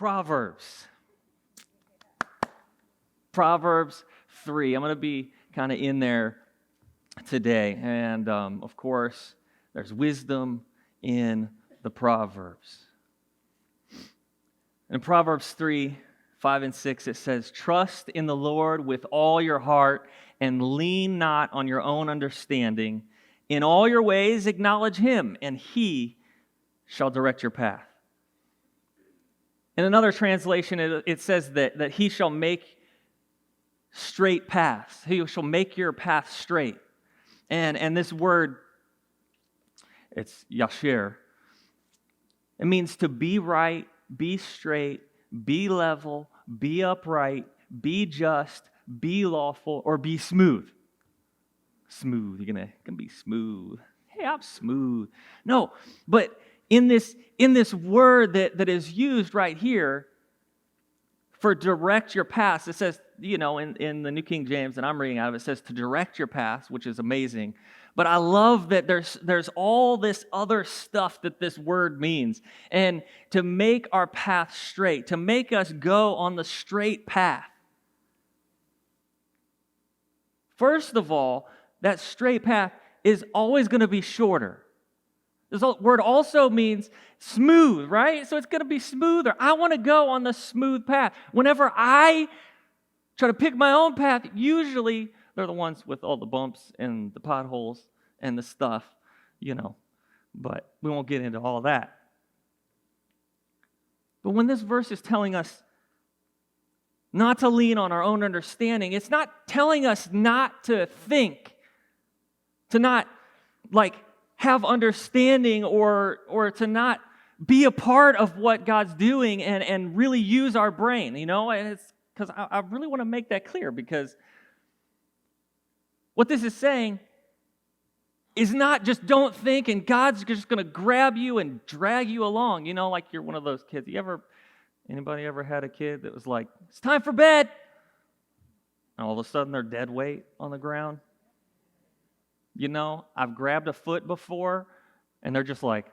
Proverbs. Proverbs 3. I'm going to be kind of in there today. And of course, there's wisdom in the Proverbs. In Proverbs 3, 5 and 6, it says, "Trust in the Lord with all your heart and lean not on your own understanding. In all your ways acknowledge Him, and He shall direct your path." In another translation, it says that He shall make straight paths. He shall make your path straight. And this word, it's yasher. It means to be right, be straight, be level, be upright, be just, be lawful, or be smooth. Smooth. You're gonna be smooth. Hey, I'm smooth. No, but in this word that is used right here for direct your paths, it says, in the New King James that I'm reading out of, it says to direct your paths, which is amazing. But I love that there's all this other stuff that this word means. And to make our path straight, to make us go on the straight path. First of all, that straight path is always going to be shorter. This word also means smooth, right? So it's going to be smoother. I want to go on the smooth path. Whenever I try to pick my own path, usually they're the ones with all the bumps and the potholes and the stuff, but we won't get into all that. But when this verse is telling us not to lean on our own understanding, it's not telling us not to think, to not have understanding or to not be a part of what God's doing and really use our brain, and it's because I really want to make that clear, because what this is saying is not just don't think and God's just going to grab you and drag you along, like you're one of those kids. Anybody ever had a kid that was like, "It's time for bed," and all of a sudden they're dead weight on the ground? I've grabbed a foot before and they're just like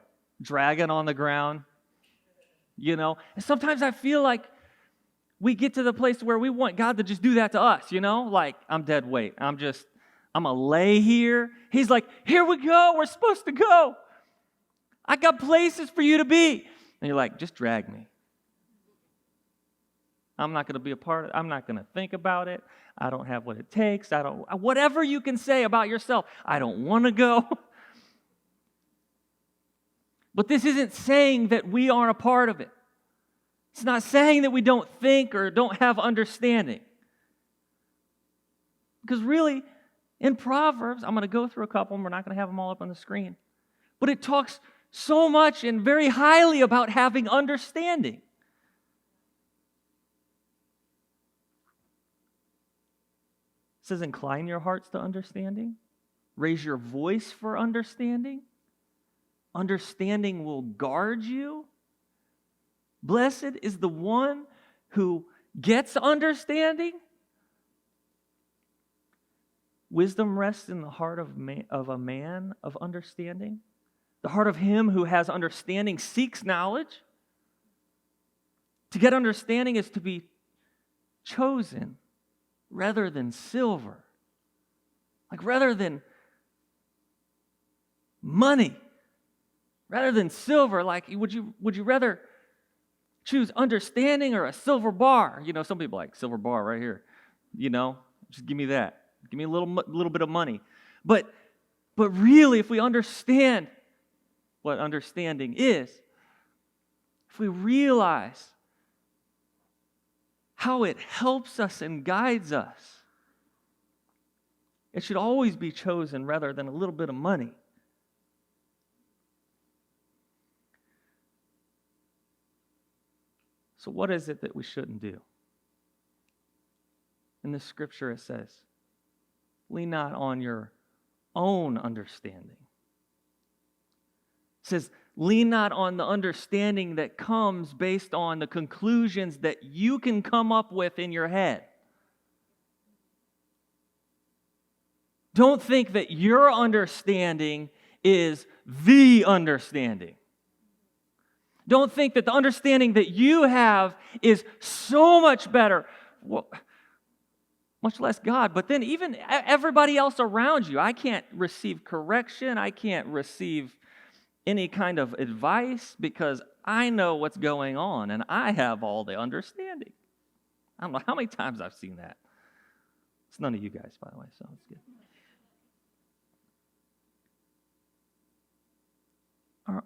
dragging on the ground, and sometimes I feel like we get to the place where we want God to just do that to us, like, I'm dead weight. I'm going to lay here. He's like, "Here we go. We're supposed to go. I got places for you to be." And you're like, "Just drag me. I'm not going to be a part of it. I'm not going to think about it. I don't have what it takes. Whatever you can say about yourself, I don't want to go." But this isn't saying that we aren't a part of it. It's not saying that we don't think or don't have understanding. Because really, in Proverbs, I'm going to go through a couple, and we're not going to have them all up on the screen. But it talks so much and very highly about having understanding. It says, "Incline your hearts to understanding. Raise your voice for understanding. Understanding will guard you. Blessed is the one who gets understanding. Wisdom rests in the heart of a man of understanding. The heart of him who has understanding seeks knowledge." To get understanding is to be chosen rather than silver. Rather than money. Rather than silver, would you rather choose understanding or a silver bar? Some people like silver bar right here. Just give me that. Give me a little bit of money. But really, if we understand what understanding is, if we realize how it helps us and guides us, it should always be chosen rather than a little bit of money. So what is it that we shouldn't do? In this scripture it says, lean not on your own understanding. It says, lean not on the understanding that comes based on the conclusions that you can come up with in your head. Don't think that your understanding is the understanding. Don't think that the understanding that you have is so much better. Well, much less God, but then even everybody else around you. I can't receive correction. I can't receive any kind of advice because I know what's going on and I have all the understanding. I don't know how many times I've seen that. It's none of you guys, by the way, so it's good.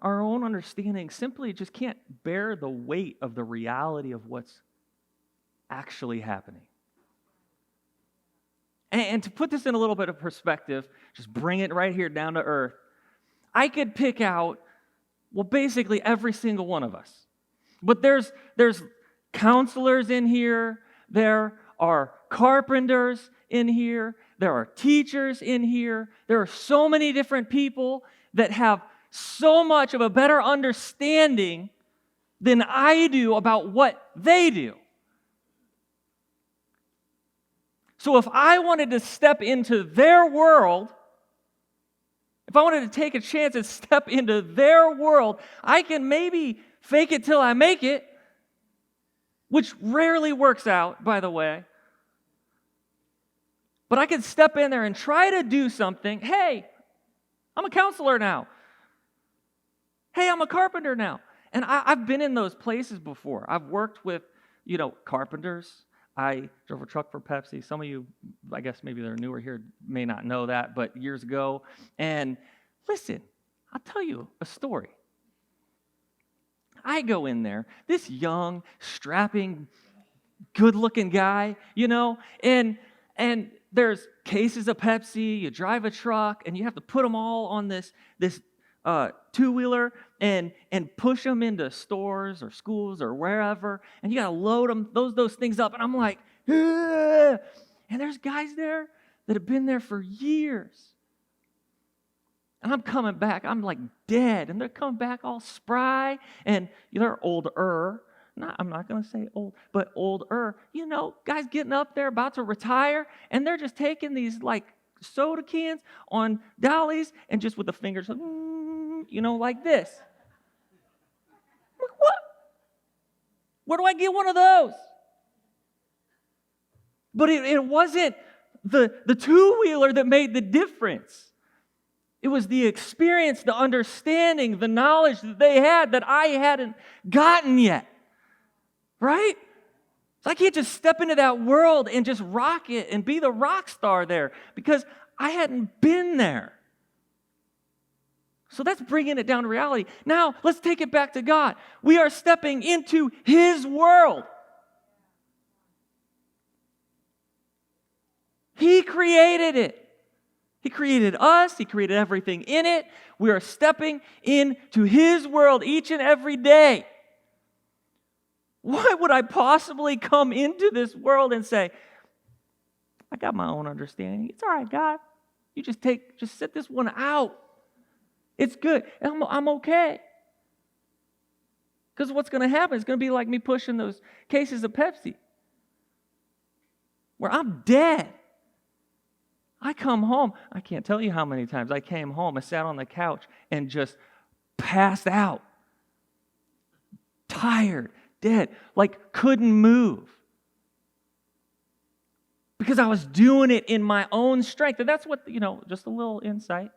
Our own understanding simply just can't bear the weight of the reality of what's actually happening. And to put this in a little bit of perspective, just bring it right here down to earth, I could pick out, well, basically every single one of us. But there's counselors in here, there are carpenters in here, there are teachers in here, there are so many different people that have so much of a better understanding than I do about what they do. So if I wanted to step into their world, if I wanted to take a chance and step into their world, I can maybe fake it till I make it, which rarely works out, by the way. But I can step in there and try to do something. Hey, I'm a counselor now. Hey, I'm a carpenter now. And I've been in those places before. I've worked with, carpenters. I drove a truck for Pepsi. Some of you, I guess maybe they're newer here, may not know that, but years ago. And listen, I'll tell you a story. I go in there, this young, strapping, good-looking guy, and there's cases of Pepsi, you drive a truck, and you have to put them all on this two-wheeler and push them into stores or schools or wherever, and you got to load them, those things up, and I'm like, ugh! And there's guys there that have been there for years, and I'm coming back, I'm like dead, and they're coming back all spry, and they're older, I'm not going to say old, but older, guys getting up there about to retire, and they're just taking these like soda cans on dollies and just with the fingers, like this. What? Where do I get one of those? But it wasn't the two-wheeler that made the difference. It was the experience, the understanding, the knowledge that they had that I hadn't gotten yet. Right? So I can't just step into that world and just rock it and be the rock star there because I hadn't been there. So that's bringing it down to reality. Now, let's take it back to God. We are stepping into His world. He created it. He created us. He created everything in it. We are stepping into His world each and every day. Why would I possibly come into this world and say, I got my own understanding. It's all right, God. You just sit this one out. It's good. I'm okay. Because what's going to happen is going to be like me pushing those cases of Pepsi, where I'm dead. I come home. I can't tell you how many times I came home. I sat on the couch and just passed out. Tired, dead, like couldn't move. Because I was doing it in my own strength. And that's what, just a little insight.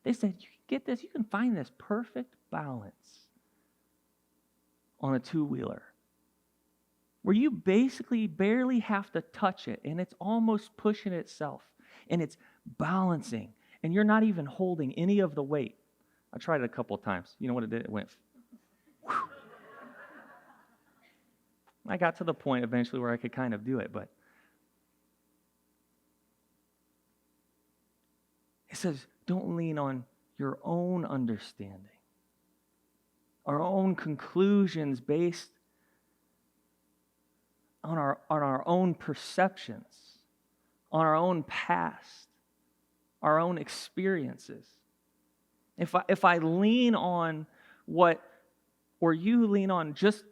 They said, you can get this, you can find this perfect balance on a two-wheeler where you basically barely have to touch it and it's almost pushing itself and it's balancing and you're not even holding any of the weight. I tried it a couple of times. You know what it did? It went, whew. I got to the point eventually where I could kind of do it, but it says, don't lean on your own understanding, our own conclusions based on our own perceptions, on our own past, our own experiences. If I lean on or you lean on just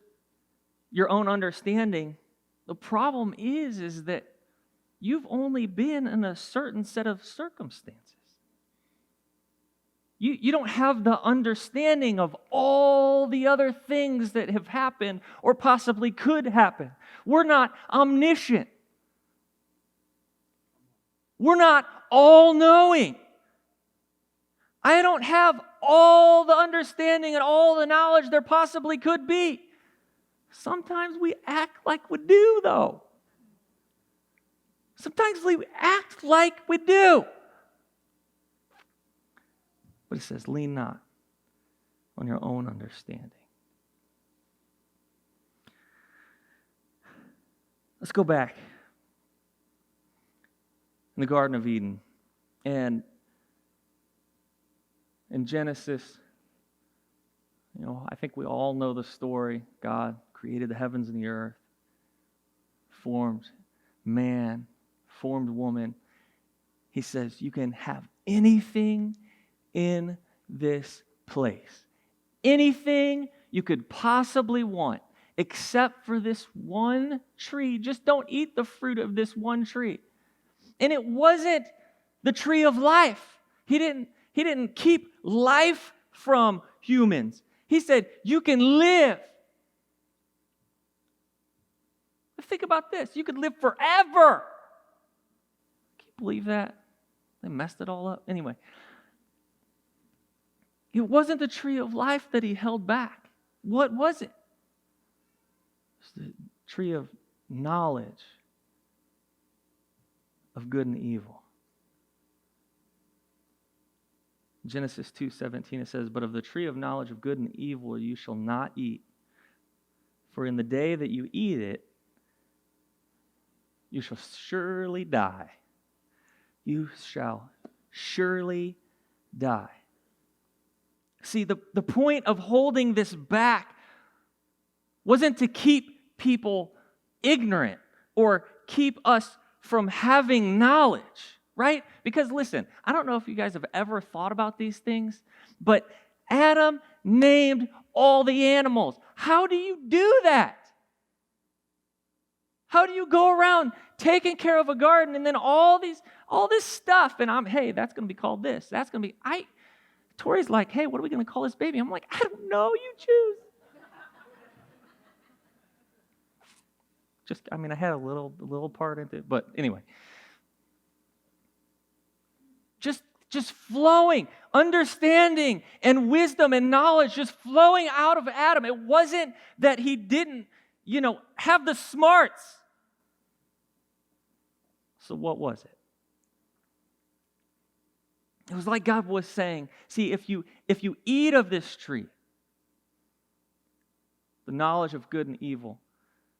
your own understanding, the problem is that you've only been in a certain set of circumstances. You don't have the understanding of all the other things that have happened or possibly could happen. We're not omniscient. We're not all-knowing. I don't have all the understanding and all the knowledge there possibly could be. Sometimes we act like we do, though. Sometimes we act like we do. But it says, lean not on your own understanding. Let's go back in the Garden of Eden. And in Genesis, I think we all know the story. God created the heavens and the earth, formed man, formed woman. He says, you can have anything in this place. Anything you could possibly want, except for this one tree. Just don't eat the fruit of this one tree. And it wasn't the tree of life. He didn't keep life from humans. He said, you can live. Think about this. You could live forever. Can you believe that? They messed it all up. Anyway, it wasn't the tree of life that he held back. What was it? It's the tree of knowledge of good and evil. Genesis 2:17, it says, but of the tree of knowledge of good and evil you shall not eat. For in the day that you eat it, you shall surely die. You shall surely die. See, the point of holding this back wasn't to keep people ignorant or keep us from having knowledge, right? Because listen, I don't know if you guys have ever thought about these things, but Adam named all the animals. How do you do that? How do you go around taking care of a garden and then all this stuff and hey, that's going to be called this. That's going to be Tori's like, hey, what are we going to call this baby? I'm like, I don't know, you choose. I had a little part in it, but anyway. Just flowing, understanding and wisdom and knowledge just flowing out of Adam. It wasn't that he didn't, have the smarts. So what was it? It was like God was saying, see, if you eat of this tree, the knowledge of good and evil.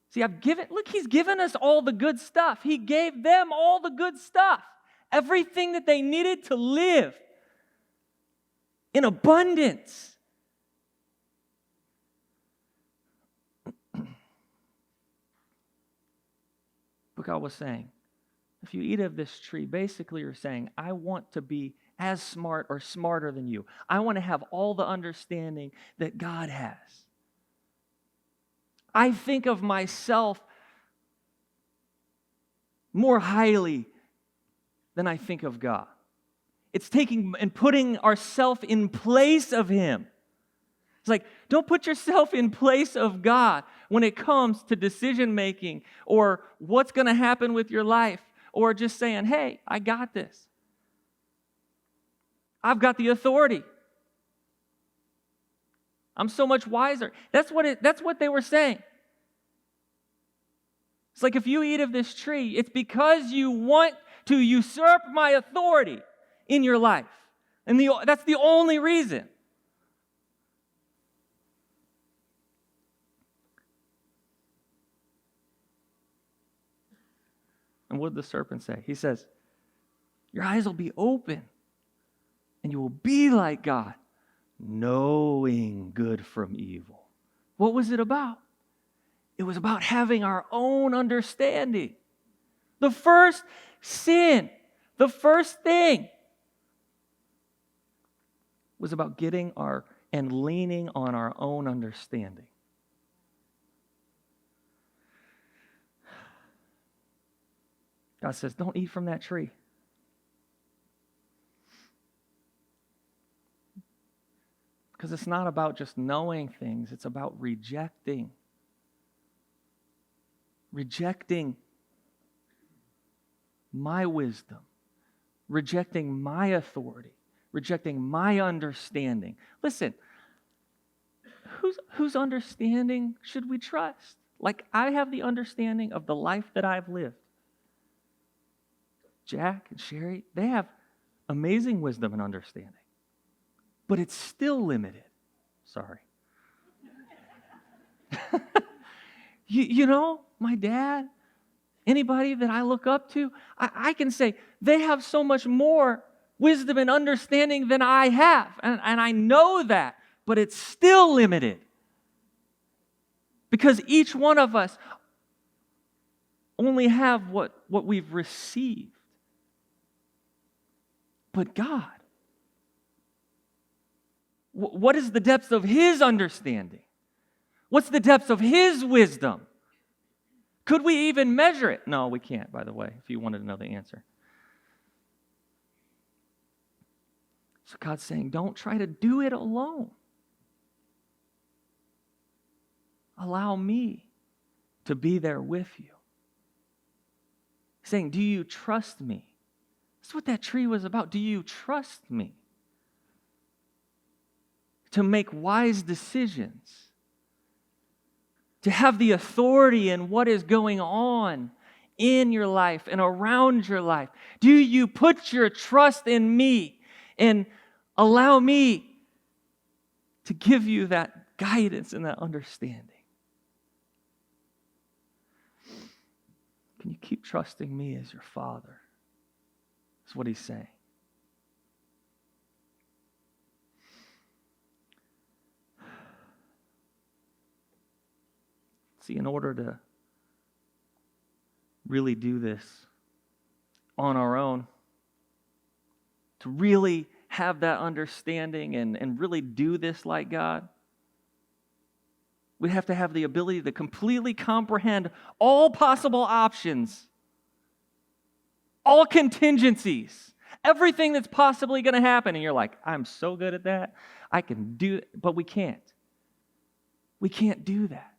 See, he's given us all the good stuff. He gave them all the good stuff. Everything that they needed to live in abundance. But God was saying, if you eat of this tree, basically you're saying, I want to be as smart or smarter than you. I want to have all the understanding that God has. I think of myself more highly than I think of God. It's taking and putting ourselves in place of Him. It's like, don't put yourself in place of God when it comes to decision making or what's going to happen with your life or just saying, hey, I got this. I've got the authority. I'm so much wiser. That's what they were saying. It's like if you eat of this tree, it's because you want to usurp my authority in your life. And that's the only reason. And what did the serpent say? He says, your eyes will be open and you will be like God, knowing good from evil. What was it about? It was about having our own understanding. The first sin, the first thing was about getting and leaning on our own understanding. God says, don't eat from that tree. Because it's not about just knowing things, it's about rejecting. Rejecting my wisdom, rejecting my authority, rejecting my understanding. Listen, whose understanding should we trust? Like, I have the understanding of the life that I've lived. Jack and Sherry, they have amazing wisdom and understanding, but it's still limited. Sorry. you know, my dad, anybody that I look up to, I can say they have so much more wisdom and understanding than I have. And I know that, but it's still limited. Because each one of us only have what we've received. But God, what is the depth of His understanding? What's the depth of His wisdom? Could we even measure it? No, we can't, by the way, if you wanted to know the answer. So God's saying, don't try to do it alone. Allow me to be there with you. He's saying, do you trust me? That's what that tree was about. Do you trust me? To make wise decisions. To have the authority in what is going on in your life and around your life. Do you put your trust in me and allow me to give you that guidance and that understanding? Can you keep trusting me as your Father? That's what He's saying. See, in order to really do this on our own, to really have that understanding and really do this like God, we have to have the ability to completely comprehend all possible options, all contingencies, everything that's possibly going to happen. And you're like, I'm so good at that. I can do it, but we can't. We can't do that.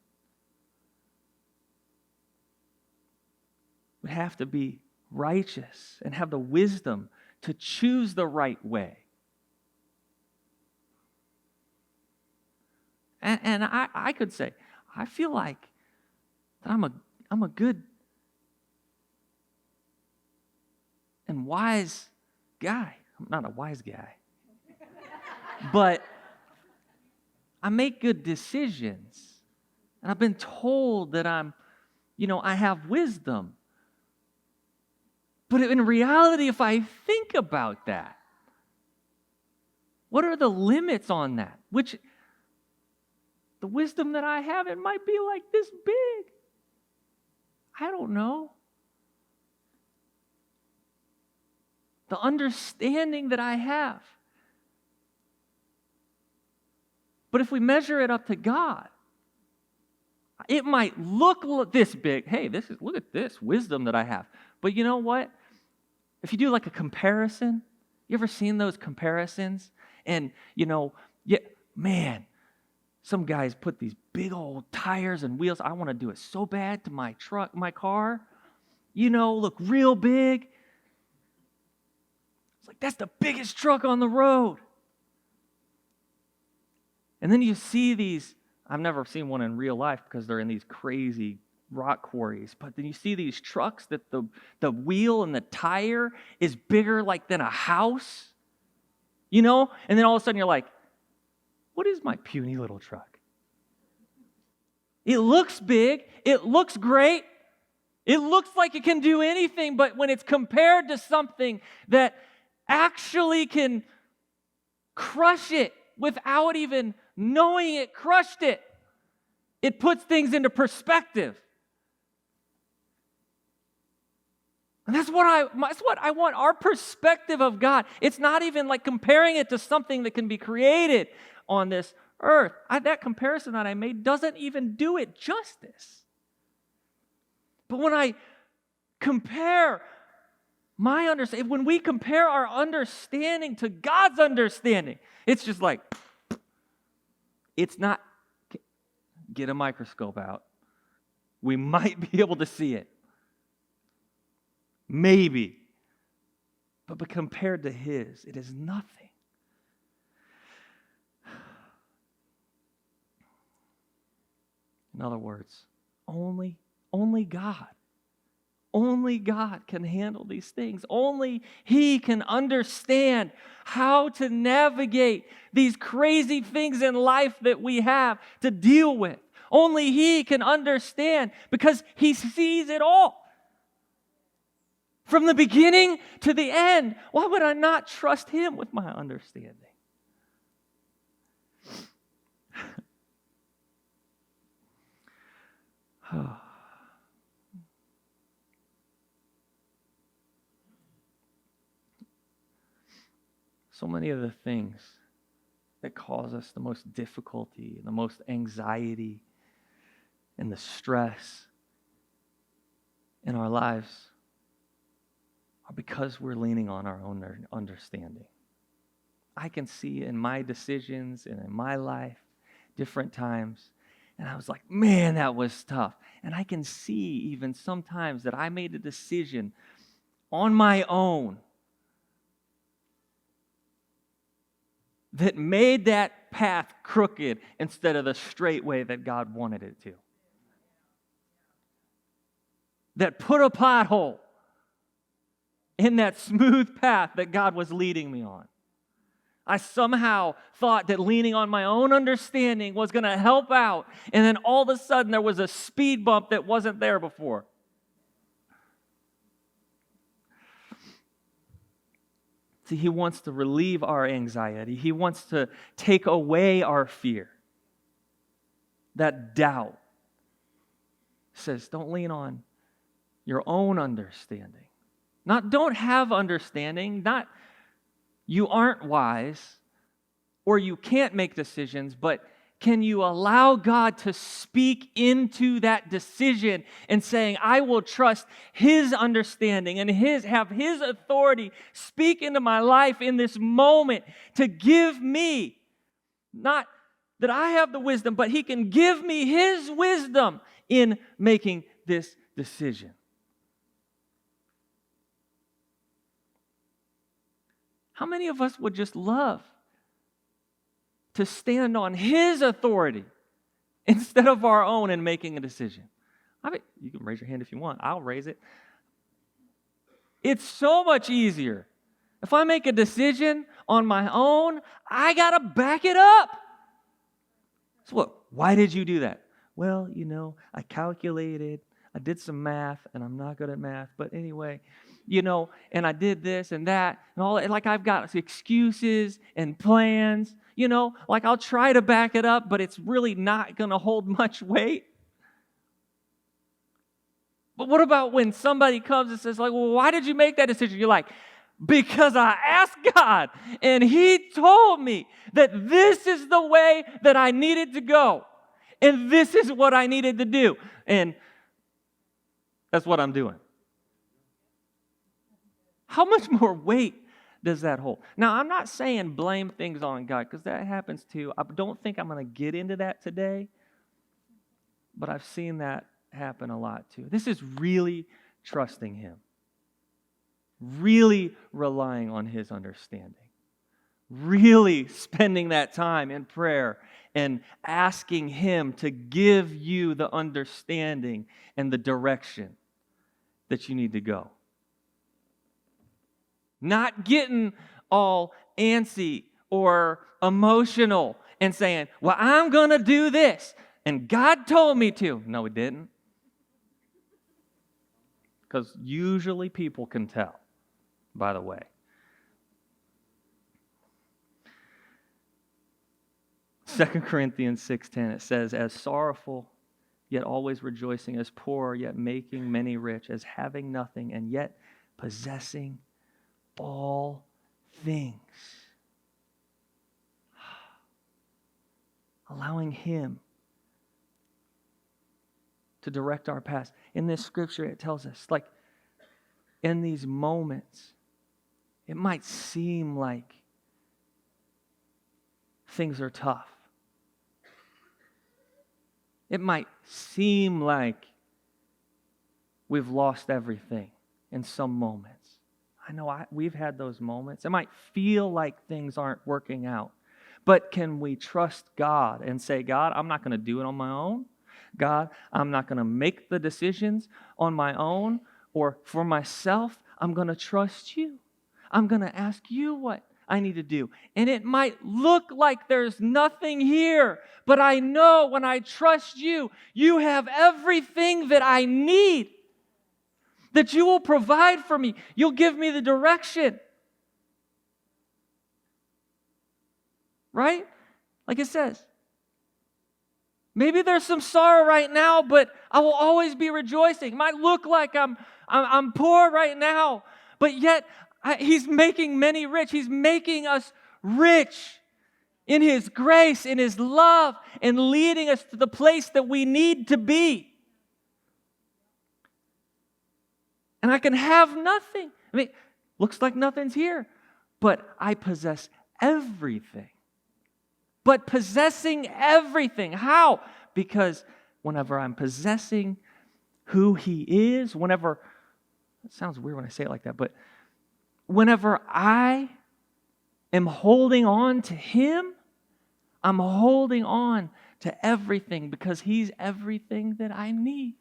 We have to be righteous and have the wisdom to choose the right way. And I could say, I feel like I'm a good and wise guy. I'm not a wise guy. But I make good decisions. And I've been told that I have wisdom. But in reality, if I think about that, what are the limits on that? Which, the wisdom that I have, it might be like this big. I don't know. The understanding that I have. But if we measure it up to God, it might look this big. Hey, look at this wisdom that I have. But you know what? If you do like a comparison, you ever seen those comparisons? And, man, some guys put these big old tires and wheels. I want to do it so bad to my truck, my car. Look real big. It's like, that's the biggest truck on the road. And then you see these, I've never seen one in real life because they're in these crazy rock quarries, but then you see these trucks that the wheel and the tire is bigger like than a house, and then all of a sudden you're like, what is my puny little truck? It looks big, it looks great, it looks like it can do anything, but when it's compared to something that actually can crush it without even knowing it crushed it, it puts things into perspective. And that's what I want, our perspective of God. It's not even like comparing it to something that can be created on this earth. That comparison that I made doesn't even do it justice. But when I compare my understanding, when we compare our understanding to God's understanding, it's just like, It's not, get a microscope out. We might be able to see it. Maybe. But compared to his, it is nothing. In other words, only God. Only God can handle these things. Only He can understand how to navigate these crazy things in life that we have to deal with. Only He can understand because He sees it all. From the beginning to the end. Why would I not trust Him with my understanding? So many of the things that cause us the most difficulty, the most anxiety, and the stress in our lives are because we're leaning on our own understanding. I can see in my decisions and in my life different times, and I was like, man, that was tough. And I can see even sometimes that I made a decision on my own that made that path crooked instead of the straight way that God wanted it to. That put a pothole in that smooth path that God was leading me on. I somehow thought that leaning on my own understanding was going to help out, and then all of a sudden there was a speed bump that wasn't there before. See, He wants to relieve our anxiety. He wants to take away our fear. That doubt says, don't lean on your own understanding. Not don't have understanding, not you aren't wise or you can't make decisions, but can you allow God to speak into that decision and saying, I will trust His understanding and have His authority speak into my life in this moment to give me, not that I have the wisdom, but He can give me His wisdom in making this decision. How many of us would just love to stand on His authority instead of our own in making a decision? I mean, you can raise your hand if you want. I'll raise it. It's so much easier. If I make a decision on my own, I got to back it up. So what? Why did you do that? Well, I calculated, I did some math, and I'm not good at math, but anyway, and I did this and that, and all that. Like I've got excuses and plans, like I'll try to back it up, but it's really not going to hold much weight. But what about when somebody comes and says, like, well, why did you make that decision? You're like, because I asked God, and He told me that this is the way that I needed to go, and this is what I needed to do, and that's what I'm doing. How much more weight does that hold? Now, I'm not saying blame things on God, because that happens too. I don't think I'm going to get into that today, but I've seen that happen a lot too. This is really trusting Him, really relying on His understanding, really spending that time in prayer and asking Him to give you the understanding and the direction that you need to go. Not getting all antsy or emotional and saying, well, I'm going to do this, and God told me to. No, He didn't. Because usually people can tell, by the way. 2 Corinthians 6:10, it says, as sorrowful, yet always rejoicing, as poor, yet making many rich, as having nothing, and yet possessing all things. Allowing Him to direct our paths. In this scripture, it tells us, like, in these moments, it might seem like things are tough. It might seem like we've lost everything in some moments. I know we've had those moments. It might feel like things aren't working out. But can we trust God and say, God, I'm not going to do it on my own. God, I'm not going to make the decisions on my own or for myself. I'm going to trust you. I'm going to ask you what I need to do. And it might look like there's nothing here, but I know when I trust you, you have everything that I need, that you will provide for me. You'll give me the direction. Right? Like it says. Maybe there's some sorrow right now, but I will always be rejoicing. It might look like I'm poor right now, but yet He's making many rich. He's making us rich in His grace, in His love, and leading us to the place that we need to be. And I can have nothing. I mean, looks like nothing's here, but I possess everything. But possessing everything. How? Because whenever I'm possessing who He is, whenever, it sounds weird when I say it like that, but whenever I am holding on to Him, I'm holding on to everything because He's everything that I need.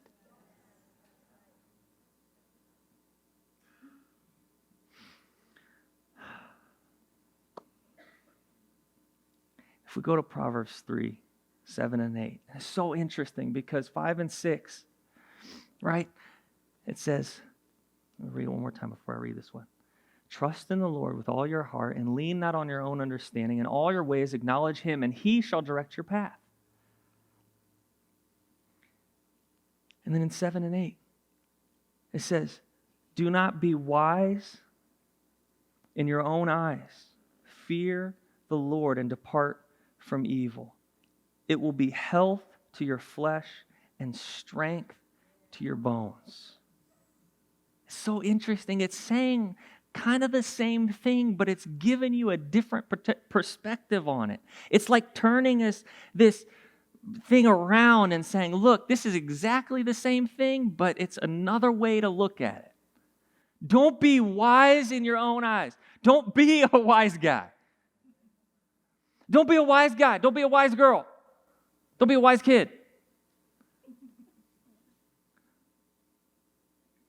If we go to Proverbs 3, 7 and 8, it's so interesting because 5 and 6, right? It says, let me read it one more time before I read this one. Trust in the Lord with all your heart and lean not on your own understanding. In all your ways acknowledge Him and He shall direct your path. And then in 7 and 8, it says, do not be wise in your own eyes. Fear the Lord and depart from evil. It will be health to your flesh and strength to your bones. It's so interesting. It's saying kind of the same thing, but it's giving you a different perspective on it. It's like turning this thing around and saying, look, this is exactly the same thing, but it's another way to look at it. Don't be wise in your own eyes. Don't be a wise guy. Don't be a wise guy. Don't be a wise girl. Don't be a wise kid.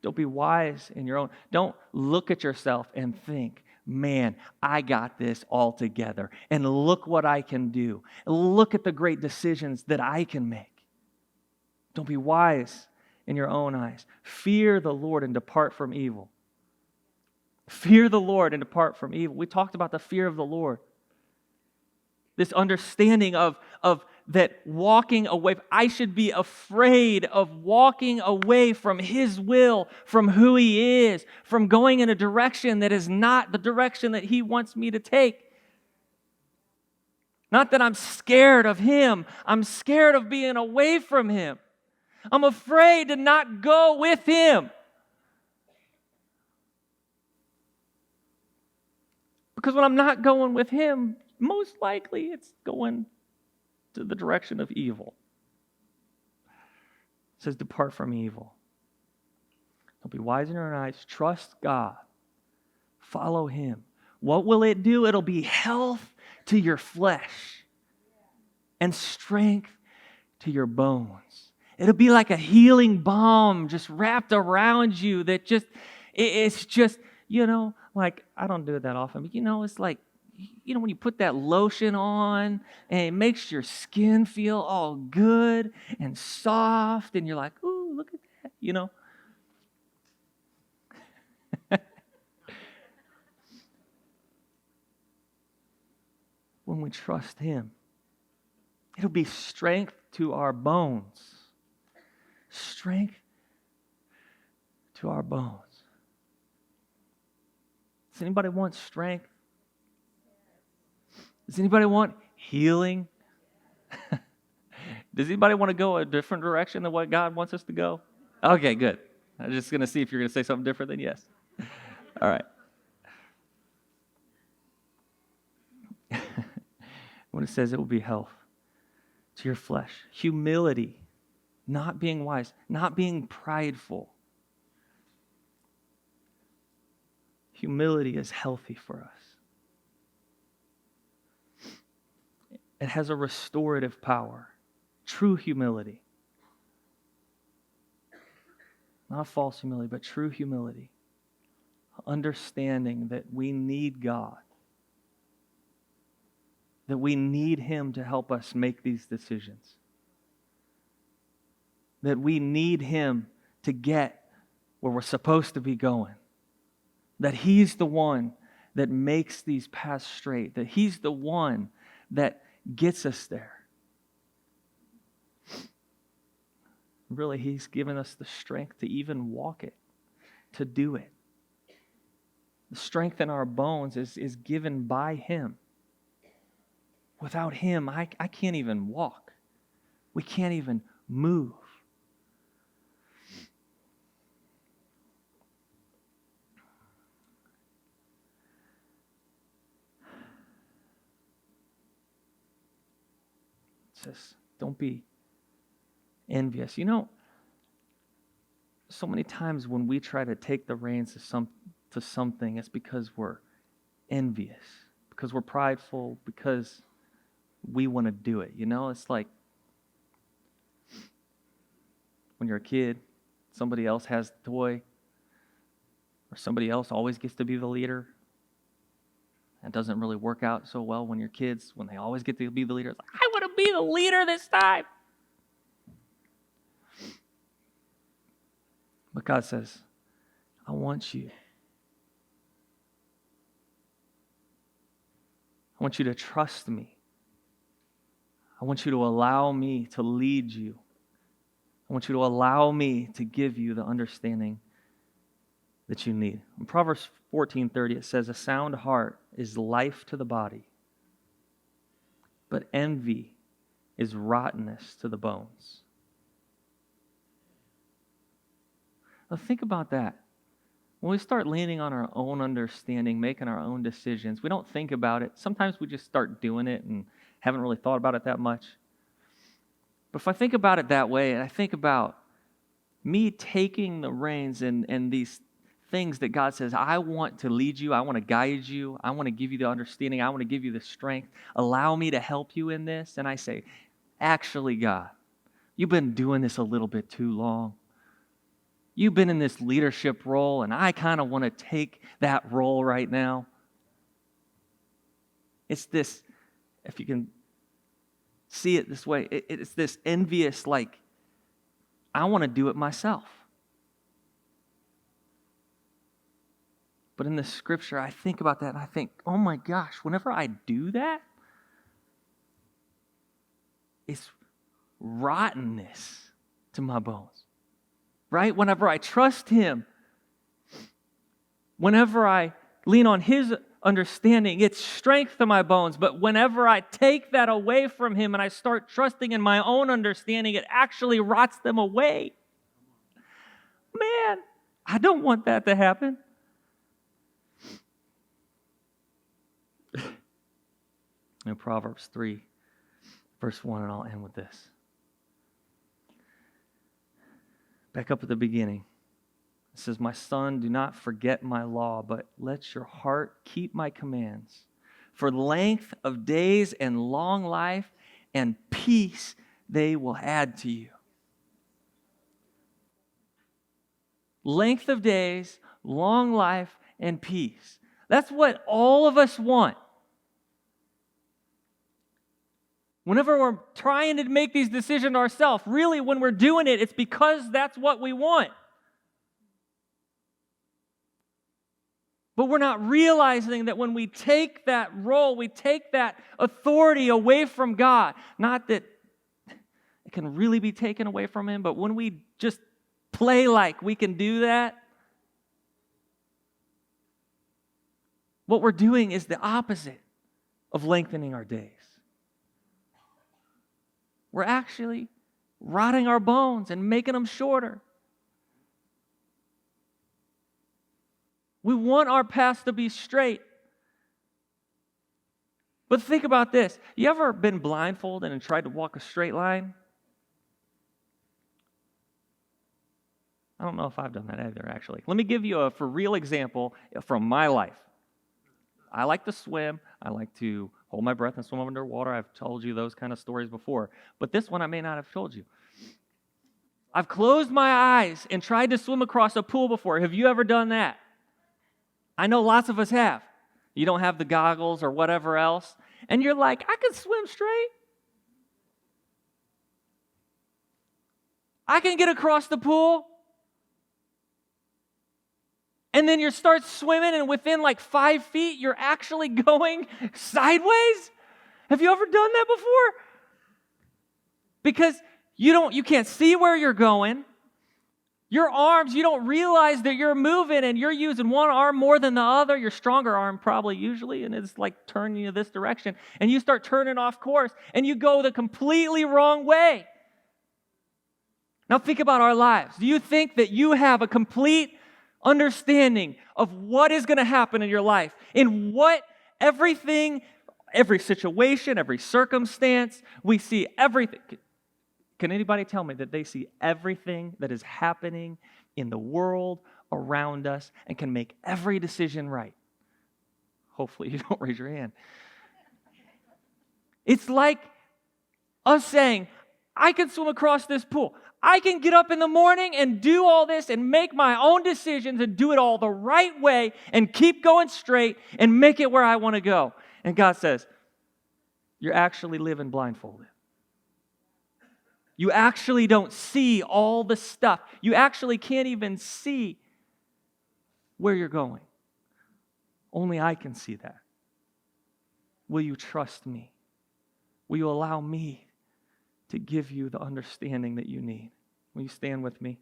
Don't be wise in your own. Don't look at yourself and think, man, I got this all together. And look what I can do. Look at the great decisions that I can make. Don't be wise in your own eyes. Fear the Lord and depart from evil. Fear the Lord and depart from evil. We talked about the fear of the Lord. This understanding of that walking away, I should be afraid of walking away from His will, from who He is, from going in a direction that is not the direction that He wants me to take. Not that I'm scared of Him, I'm scared of being away from Him. I'm afraid to not go with Him. Because when I'm not going with Him, most likely it's going to the direction of evil. It says, depart from evil. Don't be wise in your own eyes. Trust God. Follow Him. What will it do? It'll be health to your flesh and strength to your bones. It'll be like a healing balm just wrapped around you that it's just, like, I don't do it that often, but it's like, when you put that lotion on and it makes your skin feel all good and soft and you're like, ooh, look at that, When we trust Him, it'll be strength to our bones. Strength to our bones. Does anybody want strength? Does anybody want healing? Does anybody want to go a different direction than what God wants us to go? Okay, good. I'm just going to see if you're going to say something different than yes. All right. When it says it will be health to your flesh, humility not being wise, not being prideful. Humility is healthy for us. It has a restorative power. True humility. Not false humility, but true humility. Understanding that we need God. That we need Him to help us make these decisions. That we need Him to get where we're supposed to be going. That He's the one that makes these paths straight. That He's the one that gets us there. Really, He's given us the strength to even walk it, to do it. The strength in our bones is given by Him. Without Him, I can't even walk. We can't even move. It says, don't be envious. You know, so many times when we try to take the reins to something, it's because we're envious, because we're prideful, because we want to do it. You know, it's like when you're a kid, somebody else has the toy, or somebody else always gets to be the leader. It doesn't really work out so well when you're kids, when they always get to be the leader. It's like, I want to be the leader this time. But God says, I want you. I want you to trust me. I want you to allow me to lead you. I want you to allow me to give you the understanding that you need. In Proverbs 14:30, it says, a sound heart is life to the body, but envy is rottenness to the bones. Now think about that. When we start leaning on our own understanding, making our own decisions, we don't think about it. Sometimes we just start doing it and haven't really thought about it that much. But if I think about it that way, and I think about me taking the reins and these things that God says, I want to lead you, I want to guide you, I want to give you the understanding, I want to give you the strength, allow me to help you in this. And I say, actually, God, you've been doing this a little bit too long. You've been in this leadership role, and I kind of want to take that role right now. It's this, if you can see it this way, it's this envious, like, I want to do it myself. But in the scripture, I think about that, and I think, oh my gosh, whenever I do that, it's rottenness to my bones. Right? Whenever I trust Him, whenever I lean on His understanding, it's strength to my bones. But whenever I take that away from Him and I start trusting in my own understanding, it actually rots them away. Man, I don't want that to happen. In Proverbs 3, verse 1, and I'll end with this. Back up at the beginning. It says, my son, do not forget my law, but let your heart keep my commands. For length of days and long life and peace they will add to you. Length of days, long life, and peace. That's what all of us want. Whenever we're trying to make these decisions ourselves, really when we're doing it, it's because that's what we want. But we're not realizing that when we take that role, we take that authority away from God, not that it can really be taken away from Him, but when we just play like we can do that, what we're doing is the opposite of lengthening our days. We're actually rotting our bones and making them shorter. We want our paths to be straight. But think about this. You ever been blindfolded and tried to walk a straight line? I don't know if I've done that either, actually. Let me give you a for real example from my life. I like to swim. I like to hold my breath and swim underwater. I've told you those kind of stories before. But this one I may not have told you. I've closed my eyes and tried to swim across a pool before. Have you ever done that? I know lots of us have. You don't have the goggles or whatever else. And you're like, I can swim straight. I can get across the pool. And then you start swimming, and within like 5 feet, you're actually going sideways. Have you ever done that before? Because you can't see where you're going. Your arms, you don't realize that you're moving, and you're using one arm more than the other, your stronger arm probably usually, and it's like turning you this direction. And you start turning off course, and you go the completely wrong way. Now think about our lives. Do you think that you have a complete understanding of what is going to happen in your life, in what everything, every situation, every circumstance, we see everything? Can anybody tell me that they see everything that is happening in the world around us and can make every decision right? Hopefully you don't raise your hand. It's like us saying, I can swim across this pool. I can get up in the morning and do all this and make my own decisions and do it all the right way and keep going straight and make it where I want to go. And God says, you're actually living blindfolded. You actually don't see all the stuff. You actually can't even see where you're going. Only I can see that. Will you trust me? Will you allow me to give you the understanding that you need? Will you stand with me?